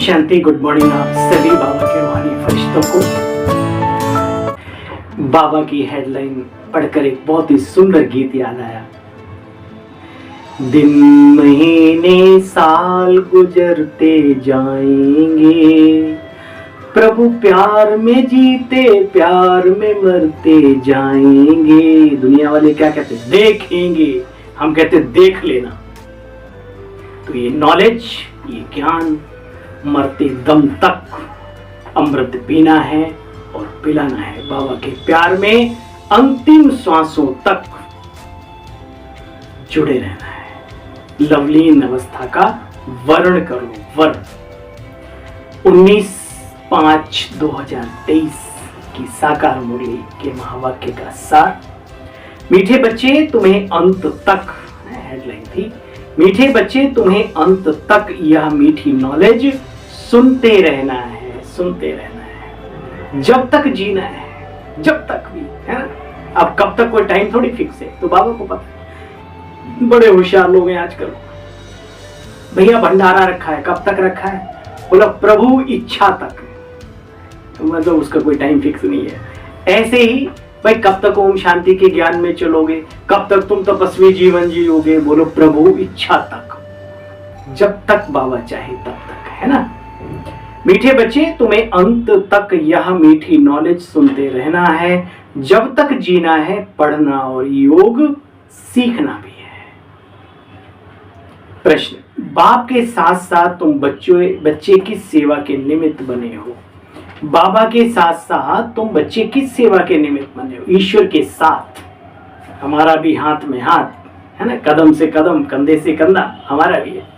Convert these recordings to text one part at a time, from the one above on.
शांति। Good morning आप सभी बाबा के रूहानी फरिश्तों को। बाबा की हेडलाइन पढ़कर एक बहुत ही सुंदर गीत याद आया। दिन महीने साल गुजरते जाएंगे, प्रभु प्यार में जीते प्यार में मरते जाएंगे। दुनिया वाले क्या कहते, देखेंगे, हम कहते देख लेना। तो ये नॉलेज, ये ज्ञान मरते दम तक अमृत पीना है और पिलाना है। बाबा के प्यार में अंतिम श्वासों तक जुड़े रहना है। लवलीन अवस्था का वर्ण करो, वर्ण। 19/5/2023 की साकार मुरली के महावाक्य का सार। मीठे बच्चे तुम्हें अंत तक, हेडलाइन थी, मीठे बच्चे तुम्हें अंत तक यह मीठी नॉलेज सुनते रहना है, सुनते रहना है, जब तक जीना है, जब तक भी, है ना। अब कब तक कोई टाइम थोड़ी फिक्स है, तो बाबा को पता है। बड़े होशियार लोग हैं आजकल। भैया भंडारा रखा है, कब तक रखा है? बोला प्रभु इच्छा तक, मतलब उसका कोई टाइम फिक्स नहीं है। ऐसे ही भाई, कब तक ओम शांति के ज्ञान में चलोगे, कब तक तुम तपस्वी जीवन जियोगे? बोलो प्रभु इच्छा तक, जब तक बाबा चाहे तब तक, है ना। मीठे बच्चे तुम्हें अंत तक यह मीठी नॉलेज सुनते रहना है, जब तक जीना है, पढ़ना और योग सीखना भी है। प्रश्न, बाप के साथ साथ तुम बच्चे की सेवा के निमित्त बने हो। बाबा के साथ साथ तुम बच्चे की सेवा के निमित्त बने हो, ईश्वर के साथ। हमारा भी हाथ में हाथ है ना, कदम से कदम, कंधे से कंधा हमारा भी है।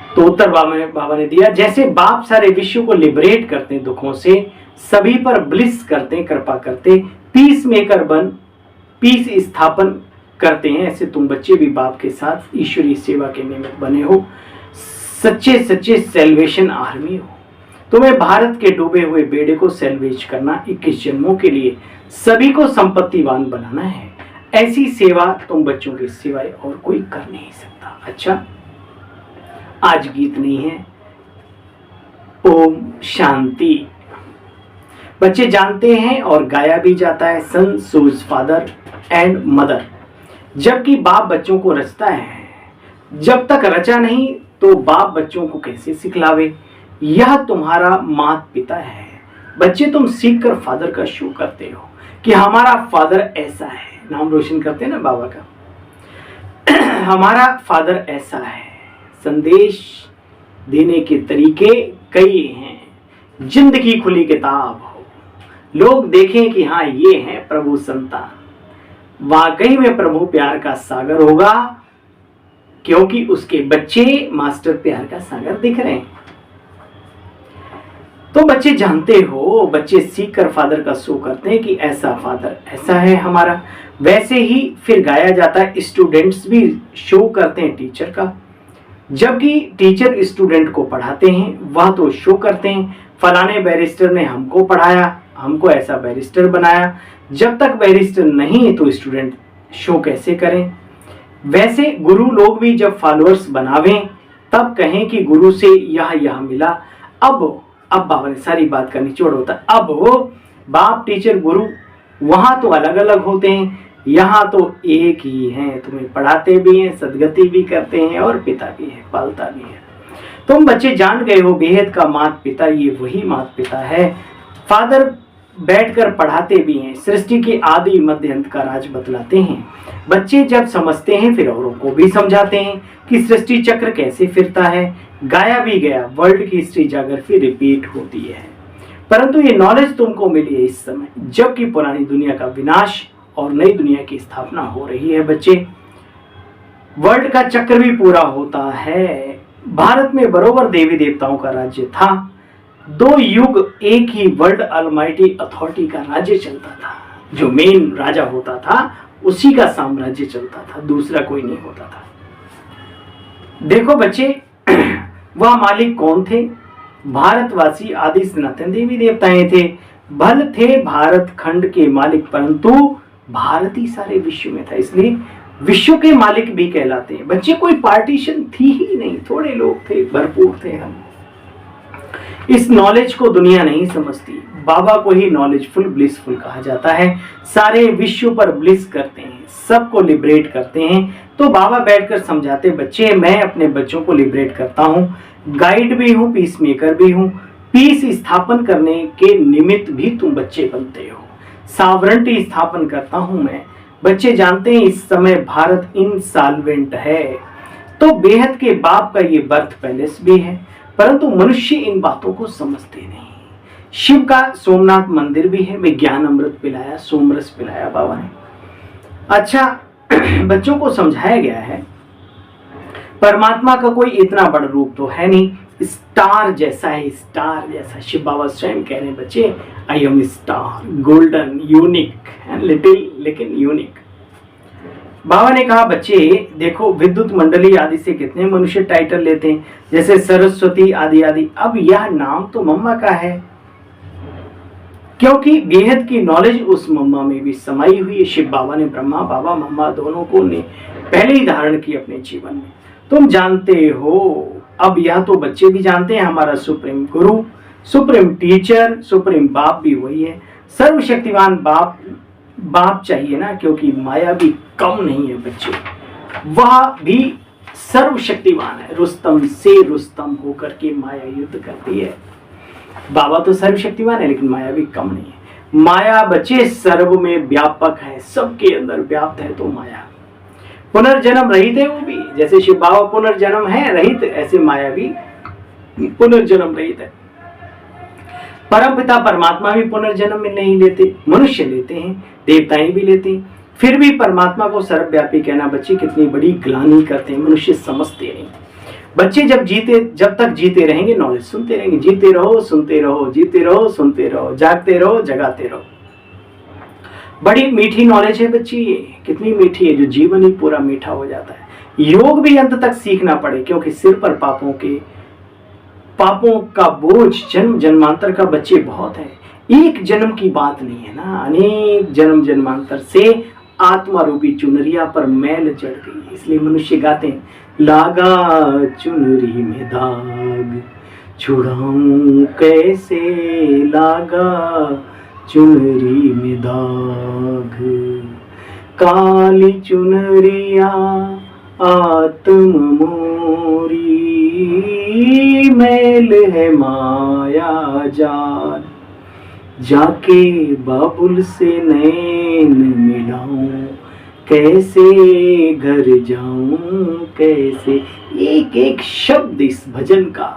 तो उत्तर बाबा ने दिया, जैसे बाप सारे विश्व को लिबरेट करते हैं दुखों से, सभी पर ब्लिस करते हैं, कृपा करते, पीस मेकर बन पीस स्थापन करते हैं, ऐसे तुम बच्चे भी बाप के साथ ईश्वरीय सेवा के निमित्त बने हो। सच्चे सच्चे सेल्वेशन आर्मी हो। तुम्हें भारत के डूबे हुए बेड़े को सेल्वेज करना, 21 जन्मों के लिए सभी को संपत्तिवान बनाना है। ऐसी सेवा तुम बच्चों की सिवाय और कोई कर नहीं सकता। अच्छा, आज गीत नहीं है, ओम शांति। बच्चे जानते हैं और गाया भी जाता है, सन सूज फादर एंड मदर। जबकि बाप बच्चों को रचता है, जब तक रचा नहीं तो बाप बच्चों को कैसे सिखलावे? यह तुम्हारा माता पिता है। बच्चे तुम सीख कर फादर का शो करते हो कि हमारा फादर ऐसा है, नाम रोशन करते हैं ना बाबा का। हमारा फादर ऐसा है। संदेश देने के तरीके कई हैं, जिंदगी खुली किताब हो, लोग देखें कि हाँ ये है प्रभु संतान। वाकई में प्रभु प्यार का सागर होगा, क्योंकि उसके बच्चे मास्टर प्यार का सागर दिख रहे हैं। तो बच्चे जानते हो, बच्चे सीख कर फादर का शो करते हैं कि ऐसा फादर ऐसा है हमारा। वैसे ही फिर गाया जाता है, स्टूडेंट्स भी शो करते हैं टीचर का। जबकि टीचर स्टूडेंट को पढ़ाते हैं, वह तो शो करते हैं, फलाने बैरिस्टर ने हमको पढ़ाया, हमको ऐसा बैरिस्टर बनाया। जब तक बैरिस्टर नहीं तो स्टूडेंट शो कैसे करें? वैसे गुरु लोग भी जब फॉलोअर्स बनावें, तब कहें कि गुरु से यह मिला। अब बाबा ने सारी बात का निचोड़ होता है। अब वो बाप टीचर गुरु वहां तो अलग अलग होते हैं, यहाँ तो एक ही हैं। तुम्हें पढ़ाते भी हैं, सदगति भी करते हैं और पिता भी है, पालता भी है। तुम बच्चे जान गए हो, बेहद का माता पिता ये वही माता पिता है। फादर बैठकर पढ़ाते भी हैं, सृष्टि के आदि मध्य अंत का राज बतलाते हैं। बच्चे जब समझते हैं फिर औरों को भी समझाते हैं कि सृष्टि चक्र कैसे फिरता है। गाया भी गया, वर्ल्ड की हिस्ट्री जागर फिर रिपीट होती है। परंतु ये नॉलेज तुमको मिली है इस समय, जबकि पुरानी दुनिया का विनाश और नई दुनिया की स्थापना हो रही है। बच्चे, वर्ल्ड का चक्र भी पूरा होता है। भारत में बरोबर देवी देवताओं का राज्य था। 2 युग एक ही वर्ल्ड अलमाइटी अथॉरिटी का राज्य चलता था। जो मेन राजा होता था उसी का साम्राज्य चलता था, दूसरा कोई नहीं होता था। देखो बच्चे, वह मालिक कौन थे? भारतवासी आदि सनातन देवी देवताएं थे। भल थे भारत खंड के मालिक, परंतु भारत ही सारे विश्व में था, इसलिए विश्व के मालिक भी कहलाते हैं। बच्चे, कोई पार्टीशन थी ही नहीं, थोड़े लोग थे, भरपूर थे हम। इस नॉलेज को दुनिया नहीं समझती। बाबा को ही नॉलेजफुल ब्लिसफुल कहा जाता है। सारे विश्व पर ब्लिस करते हैं, सबको लिबरेट करते हैं। तो बाबा बैठकर समझाते, बच्चे मैं अपने बच्चों को लिबरेट करता हूँ, गाइड भी हूँ, पीस मेकर भी हूँ। पीस स्थापन करने के निमित्त भी तुम बच्चे बनते हो। सॉवरेंटी स्थापन करता हूँ मैं। बच्चे जानते हैं इस समय भारत इंसॉल्वेंट है, तो बेहद के बाप का ये बर्थ पैलेस भी है, परंतु मनुष्य इन बातों को समझते नहीं। शिव का सोमनाथ मंदिर भी है। मैं ज्ञान अमृत पिलाया, सोमरस पिलाया बाबा ने। अच्छा, बच्चों को समझाया गया है परमात्मा का कोई इतना बड़ा रूप तो है नहीं, स्टार जैसा है, स्टार जैसा। शिव बाबा स्वयं कह रहे हैं, बच्चे I am star, golden, unique, little लेकिन यूनिक। बाबा ने कहा, बच्चे देखो विद्युत मंडली आदि से कितने मनुष्य टाइटल लेते हैं, जैसे सरस्वती आदि आदि। अब यह नाम तो मम्मा का है, क्योंकि बेहद की नॉलेज उस मम्मा में भी समाई हुई है। शिव बाबा ने ब्रह्मा बाबा मम्मा दोनों को ने पहले ही धारण की अपने जीवन में। तुम जानते हो, अब यह तो बच्चे भी जानते हैं, हमारा सुप्रीम गुरु, सुप्रीम टीचर, सुप्रीम बाप भी वही है। सर्वशक्तिवान बाप चाहिए ना, क्योंकि माया भी कम नहीं है बच्चे, वह भी सर्वशक्तिवान है। रुस्तम से रुस्तम होकर के माया युद्ध करती है। बाबा तो सर्वशक्तिवान है, लेकिन माया भी कम नहीं है। माया बच्चे सर्व में व्यापक है, सबके अंदर व्याप्त है। तो माया पुनर्जन्म रहित है वो भी, जैसे शिव बाबा पुनर्जन्म है रहित, ऐसे माया भी पुनर्जन्म रहित है। परमपिता परमात्मा भी पुनर्जन्म में नहीं लेते, मनुष्य लेते हैं, देवताएं भी लेते हैं। फिर भी परमात्मा को सर्वव्यापी कहना बच्चे कितनी बड़ी ग्लानि करते हैं, मनुष्य समझते नहीं। बच्चे जब तक जीते रहेंगे नॉलेज सुनते रहेंगे। जीते रहो सुनते रहो, जीते रहो सुनते रहो, जागते रहो जगाते रहो। बड़ी मीठी नॉलेज है बच्ची, ये कितनी मीठी है, जो जीवन ही पूरा मीठा हो जाता है। योग भी अंत तक सीखना पड़े, क्योंकि सिर पर पापों का बोझ जन्म जन्मांतर का बच्चे बहुत है। एक जन्म की बात नहीं है ना, अनेक जन्म जन्मांतर से आत्मा रूपी चुनरिया पर मैल चढ़ गई। इसलिए मनुष्य गाते हैं, लागा चुनरी में दाग छुड़ाऊं कैसे, लागा चुनरी में दाग, काली चुनरिया आत्म मोरी, मैल है माया जाल, जाके बाबुल से नैन मिलाऊं कैसे, घर जाऊं कैसे। एक एक शब्द इस भजन का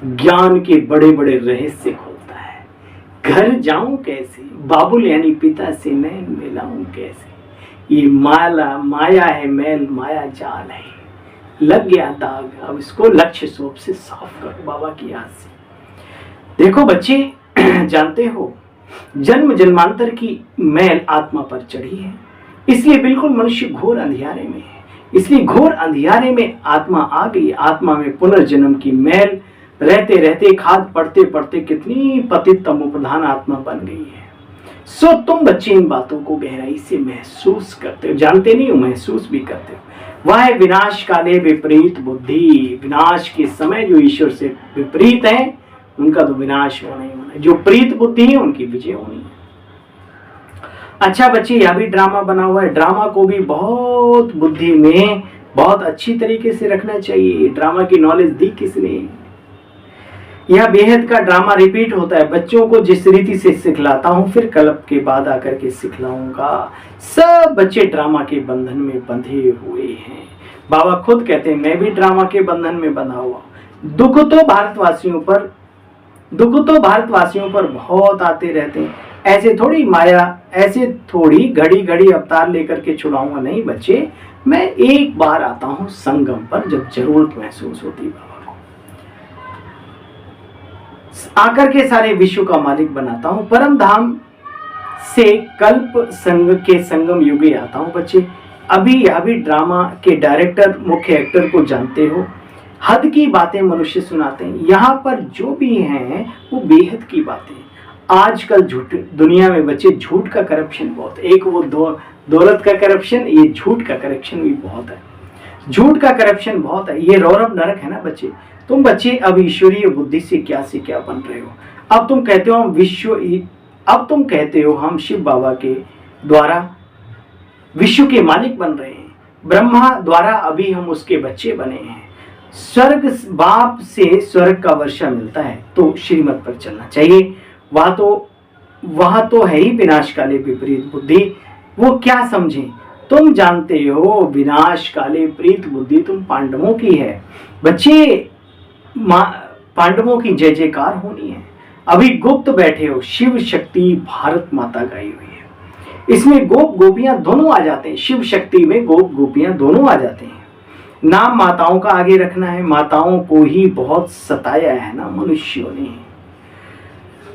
ज्ञान के बड़े बड़े रहस्य खोलता है। घर जाऊं कैसे, बाबुल यानी पिता से नैन मिलाऊं कैसे। ये माया है, मैल माया जाल है, लग गया दाग, अब इसको लक्ष्य सोप से साफ करो बाबा की याद से। देखो बच्चे, जानते हो जन्म जन्मांतर की मैल आत्मा पर चढ़ी है, इसलिए बिल्कुल मनुष्य घोर अंधियारे में है। इसलिए घोर अंधियारे में आत्मा आ गई। आत्मा में पुनर्जन्म की मैल रहते रहते, खाद पड़ते पड़ते कितनी पतित तमोप्रधान आत्मा बन गई है। सो तुम बच्चे इन बातों को गहराई से महसूस करते हो, जानते नहीं हो, महसूस भी करते हो। वह है विनाश काले विपरीत बुद्धि। विनाश के समय जो ईश्वर से विपरीत है उनका तो विनाश होना ही होना है, जो प्रीत बुद्धि है उनकी विजय होनी है। अच्छा बच्चे, यह भी ड्रामा बना हुआ है। ड्रामा को भी बहुत बुद्धि में बहुत अच्छी तरीके से रखना चाहिए। ड्रामा की नॉलेज दी किसने? यह बेहद का ड्रामा रिपीट होता है। बच्चों को जिस रीति से सिखलाता हूँ, फिर कल्प के बाद आकर के सिखलाऊंगा। सब बच्चे ड्रामा के बंधन में बंधे हुए हैं। बाबा खुद कहते हैं, मैं भी ड्रामा के बंधन में बंधा हुआ। दुख तो भारतवासियों पर बहुत आते रहते हैं। ऐसे थोड़ी माया, ऐसे थोड़ी घड़ी घड़ी अवतार लेकर के छुड़ाऊंगा नहीं बच्चे। मैं एक बार आता हूं संगम पर, जब जरूरत महसूस होती बाबा को, आकर के सारे विश्व का मालिक बनाता हूं। परम धाम से कल्प संग के संगम युगे आता हूं बच्चे। अभी ड्रामा के डायरेक्टर मुख्य एक्टर को जानते हो। हद की बातें मनुष्य सुनाते हैं। यहाँ पर जो भी हैं वो बेहद की बातें। आजकल झूठ दुनिया में बच्चे, झूठ का करप्शन बहुत है। एक वो दौलत का करप्शन, ये झूठ का करप्शन भी बहुत है। झूठ का करप्शन बहुत है, ये रौरव नरक है ना बच्चे। तुम बच्चे अब ईश्वरीय बुद्धि से क्या बन रहे हो। अब तुम कहते हो हम शिव बाबा के द्वारा विश्व के मालिक बन रहे हैं, ब्रह्मा द्वारा अभी हम उसके बच्चे बने हैं। स्वर्ग बाप से स्वर्ग का वर्षा मिलता है तो श्रीमत पर चलना चाहिए। वह तो है ही विनाश काले विपरीत बुद्धि। वो क्या समझे, तुम जानते हो विनाश काले विपरीत बुद्धि तुम पांडवों की है बच्चे। पांडवों की जय जयकार होनी है। अभी गुप्त बैठे हो, शिव शक्ति भारत माता गाई हुई है। इसमें गोप गोपियां दोनों आ जाते हैं, शिव शक्ति में गोप गोपियां दोनों आ जाते हैं। नाम माताओं का आगे रखना है, माताओं को ही बहुत सताया है ना मनुष्यों ने।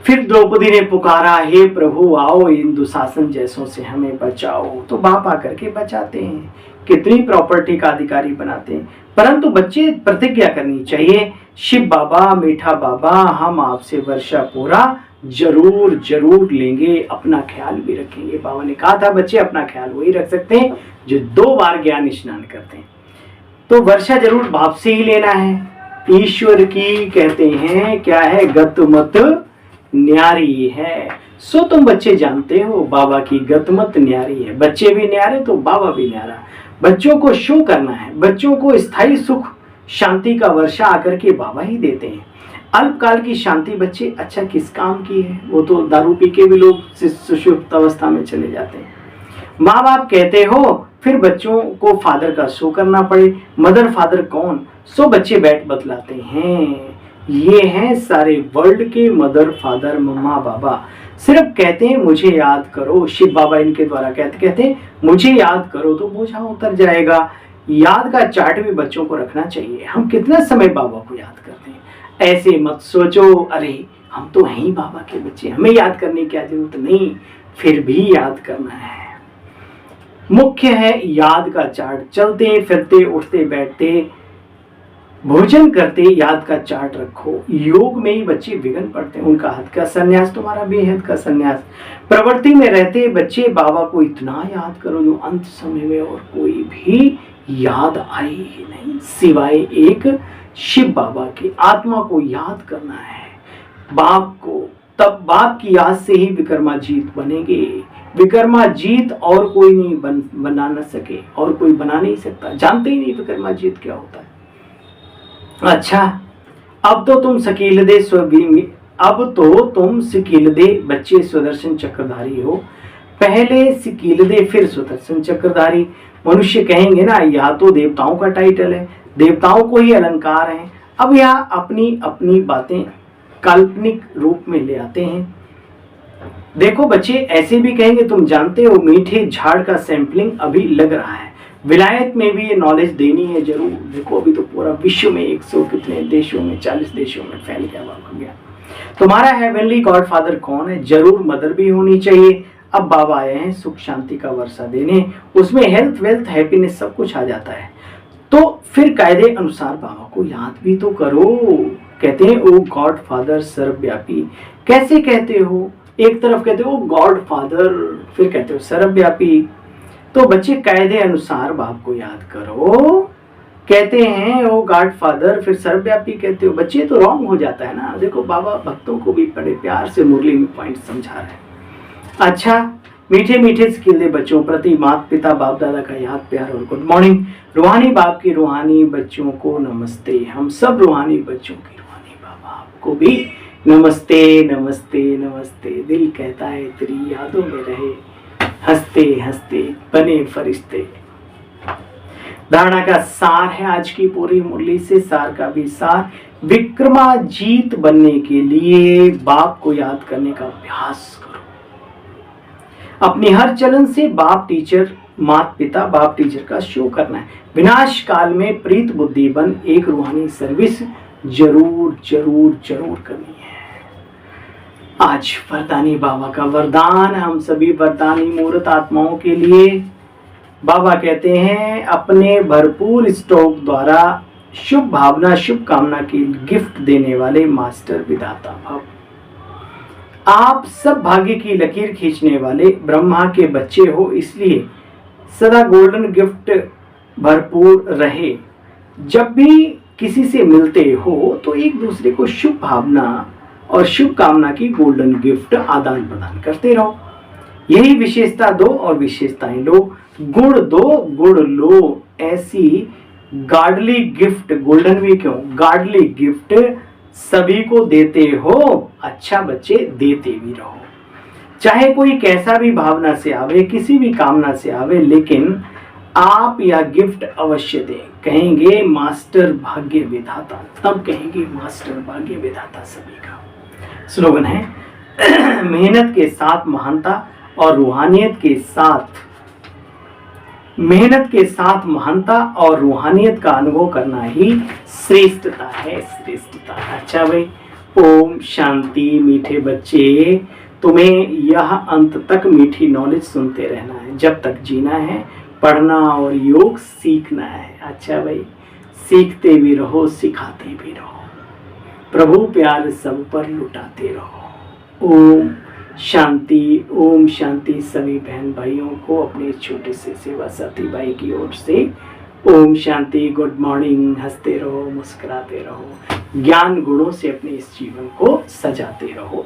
फिर द्रौपदी ने पुकारा, हे प्रभु आओ इन दुशासन जैसों से हमें बचाओ, तो बाप आकर के बचाते हैं, कितनी प्रॉपर्टी का अधिकारी बनाते हैं। परंतु बच्चे प्रतिज्ञा करनी चाहिए, शिव बाबा मीठा बाबा हम आपसे वर्षा पूरा जरूर जरूर लेंगे, अपना ख्याल भी रखेंगे। बाबा ने कहा था बच्चे अपना ख्याल वही रख सकते हैं जो 2 बार ज्ञान स्नान करते हैं। तो वर्षा जरूर बाप से ही लेना है। ईश्वर की कहते हैं क्या है, गतमत न्यारी है। सो तुम बच्चे जानते हो बाबा की गतमत न्यारी है। बच्चे भी न्यारे तो बाबा भी न्यारा। बच्चों को शो करना है, बच्चों को स्थायी सुख शांति का वर्षा आकर के बाबा ही देते हैं। अल्पकाल की शांति बच्चे अच्छा किस काम की है, वो तो दारू पी के भी लोग सुषुप्त अवस्था में चले जाते हैं। माँ बाप कहते हो फिर बच्चों को फादर का शो करना पड़े, मदर फादर कौन, सो बच्चे बैठ बतलाते हैं। ये हैं सारे वर्ल्ड के मदर फादर मम्मा बाबा। सिर्फ कहते हैं मुझे याद करो, शिव बाबा इनके द्वारा कहते हैं मुझे याद करो तो बोझा उतर जाएगा। याद का चार्ट भी बच्चों को रखना चाहिए, हम कितना समय बाबा को याद करते हैं। ऐसे मत सोचो अरे हम तो हैं ही बाबा के बच्चे, हमें याद करने की क्या जरूरत नहीं, फिर भी याद करना है। मुख्य है याद का चार्ट, चलते फिरते उठते बैठते भोजन करते याद का चार्ट रखो। योग में ही बच्चे विघ्न पड़ते हैं, उनका हाथ का संन्यास तुम्हारा भी हाथ का संन्यास। प्रवृत्ति में रहते बच्चे बाबा को इतना याद करो जो अंत समय में और कोई भी याद आए ही नहीं सिवाय एक शिव बाबा की। आत्मा को याद करना है, बाप को, तब बाप की याद से ही विक्रमाजीत बनेंगे। विक्रमाजीत और कोई नहीं बना न सके, और कोई बना नहीं सकता, जानते ही नहीं विक्रमाजीत क्या होता है। अच्छा अब तो तुम सिकीलदे बच्चे सुदर्शन चक्रधारी हो। पहले सिकीलदे फिर सुदर्शन चक्रधारी। मनुष्य कहेंगे ना या तो देवताओं का टाइटल है, देवताओं को ही अलंकार है। अब यहाँ अपनी अपनी बातें काल्पनिक रूप में ले आते हैं। देखो बच्चे ऐसे भी कहेंगे, तुम जानते हो मीठे झाड़ का सैंपलिंग अभी लग रहा है, विलायत में भी ये नॉलेज देनी है जरूर। देखो अभी तो पूरा विश्व में 100 कितने देशों में 40 देशों में फैल गया हो गया। तुम्हारा हेवनली गॉड फादर कौन है, जरूर मदर भी होनी चाहिए। अब बाबा आए हैं सुख शांति का वर्षा देने, उसमें हेल्थ वेल्थ हैप्पीनेस सब कुछ आ जाता है। तो फिर कायदे अनुसार बाबा को याद भी तो करो। कहते हैं ओ गॉड फादर सर्वव्यापी। कैसे कहते हो, एक तरफ कहते हो गॉड फादर, फिर कहते हो सर्वव्यापी। तो बच्चे कायदे अनुसार बाप को याद करो। कहते हैं ओ गॉड फादर फिर सर्वव्यापी कहते हो, बच्चे तो रॉन्ग हो जाता है ना। देखो बाबा भक्तों को भी बड़े प्यार से मुरली में पॉइंट समझा रहे हैं। अच्छा मीठे मीठे स्किल बच्चों प्रति माता पिता बाप दादा का याद प्यार और गुड मॉर्निंग। रूहानी बाप की रूहानी बच्चों को नमस्ते। हम सब रूहानी बच्चों की रूहानी बाबा को भी नमस्ते नमस्ते नमस्ते। दिल कहता है तेरी यादों में रहे हंसते हंसते बने फरिश्ते। धारणा का सार है आज की पूरी मुरली से, सार का भी सार। विक्रमाजीत बनने के लिए बाप को याद करने का अभ्यास करो। अपनी हर चलन से बाप टीचर माता पिता बाप टीचर का शो करना है। विनाश काल में प्रीत बुद्धि बन एक रूहानी सर्विस जरूर जरूर जरूर करनी है। आज वरदानी बाबा का वरदान हम सभी वरदानी मूर्त आत्माओं के लिए। बाबा कहते हैं अपने भरपूर स्टॉक द्वारा शुभ भावना शुभ कामना की गिफ्ट देने वाले मास्टर विधाता भव। आप सब भाग्य की लकीर खींचने वाले ब्रह्मा के बच्चे हो, इसलिए सदा गोल्डन गिफ्ट भरपूर रहे। जब भी किसी से मिलते हो तो एक दूसरे को शुभ भावना और शुभकामना की गोल्डन गिफ्ट आदान प्रदान करते रहो। यही विशेषता दो और विशेषताएं लो, गुण दो गुण लो। ऐसी गार्डली गिफ्ट, गोल्डन भी क्यों, गार्डली गिफ्ट सभी को देते हो। अच्छा बच्चे, देते भी रहो, चाहे कोई कैसा भी भावना से आवे, किसी भी कामना से आवे, लेकिन आप यह गिफ्ट अवश्य दें। कहेंगे मास्टर भाग्य विधाता, तब कहेंगे मास्टर भाग्य विधाता सभी का। स्लोगन है मेहनत के साथ महानता और रूहानियत के साथ, मेहनत के साथ महानता और रूहानियत का अनुभव करना ही श्रेष्ठता है, श्रेष्ठता। अच्छा भाई, ओम शांति। मीठे बच्चे, तुम्हें यह अंत तक मीठी नॉलेज सुनते रहना है, जब तक जीना है। पढ़ना और योग सीखना है। अच्छा भाई, सीखते भी रहो, सिखाते भी रहो, प्रभु प्यार सब पर लुटाते रहो। ओम शांति, ओम शांति। सभी बहन भाइयों को अपने छोटे से सेवा साथी भाई की ओर से ओम शांति, गुड मॉर्निंग। हंसते रहो, मुस्कुराते रहो, ज्ञान गुणों से अपने इस जीवन को सजाते रहो।